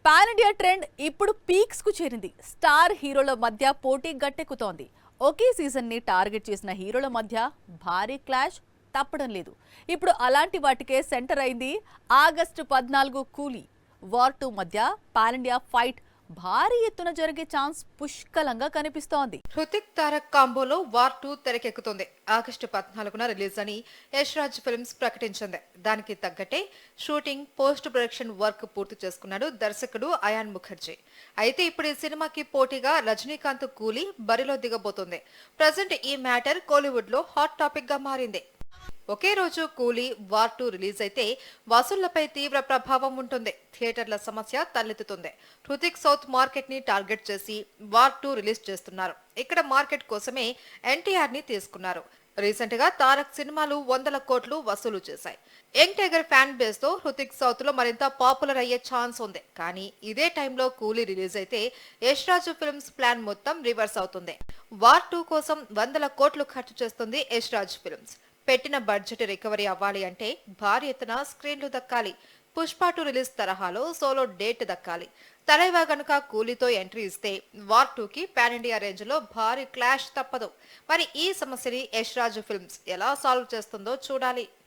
Pan India trend ఇప్పుడు peaks కు చేరింది. స్టార్ హీరోల మధ్య పోటీ గట్టెక్కుతోంది. ఒకే సీజన్ ని టార్గెట్ చేసిన హీరోల మధ్య భారీ క్లాష్ తప్పడం లేదు. ఇప్పుడు అలాంటి వాటికే సెంటర్ అయింది ఆగస్టు 14 కూలీ వార్ 2 మధ్య పాన్ ఇండియా ఫైట్ భారీ ఎత్తున జరిగే ఛాన్స్ పుష్కలంగా కనిపిస్తోంది. హృతిక్ తారక్ కాంబోలో వార్ 2 తెరకెక్కుతుంది. ఆగస్టు 14న రిలీజ్ అని యష్ రాజ్ ఫిల్మ్స్ ప్రకటించింది. దానికి తగ్గట్టే షూటింగ్, పోస్ట్ ప్రొడక్షన్ వర్క్ పూర్తి చేసుకున్నాడు దర్శకుడు అయాన్ ముఖర్జీ. అయితే ఇప్పుడు ఈ సినిమాకి పోటీగా రజనీకాంత్ కూలీ బరిలో దిగబోతుంది. ప్రజెంట్ ఈ మ్యాటర్ కోలీవుడ్ లో హాట్ టాపిక్ గా మారింది. ఒకే రోజు కూలీ వార్ 2 రిలీజ్ అయితే వసూళ్లపై తీవ్ర ప్రభావం ఉంటుంది. థియేటర్ల సమస్య తలెత్తుతుంది. హృతిక్ సౌత్ మార్కెట్ ని టార్గెట్ చేసి వార్ 2 రిలీజ్ చేస్తున్నారు. ఇక్కడ మార్కెట్ కోసమే ఎన్టీఆర్ ని తీసుకున్నారు. రీసెంట్ గా తారక్ సినిమాలు 100 కోట్లు వసూలు చేశాయి. యంగ్ టైగర్ ఫ్యాన్ బేస్ తో హృతిక్ సౌత్ లో మరింత పాపులర్ అయ్యే ఛాన్స్ ఉంది. కానీ ఇదే టైంలో కూలీ రిలీజ్ అయితే యష్ రాజు ఫిల్మ్స్ ప్లాన్ మొత్తం రివర్స్ అవుతుంది. వార్ 2 కోసం 100 కోట్లు ఖర్చు చేస్తుంది యష్ రాజ్ ఫిల్మ్స్. పెట్టిన బడ్జెట్ రికవరీ అవ్వాలి అంటే భారీ ఎత్తున స్క్రీన్లు దక్కాలి. పుష్ప 2 రిలీజ్ తరహాలో సోలో డేట్ దక్కాలి. తలైవా గనుక కూలీతో ఎంట్రీ ఇస్తే వార్ 2 కి పాన్ ఇండియా రేంజ్ లో భారీ క్లాష్ తప్పదు. మరి ఈ సమస్యని యష్ రాజ్ ఫిల్మ్స్ ఎలా సాల్వ్ చేస్తుందో చూడాలి.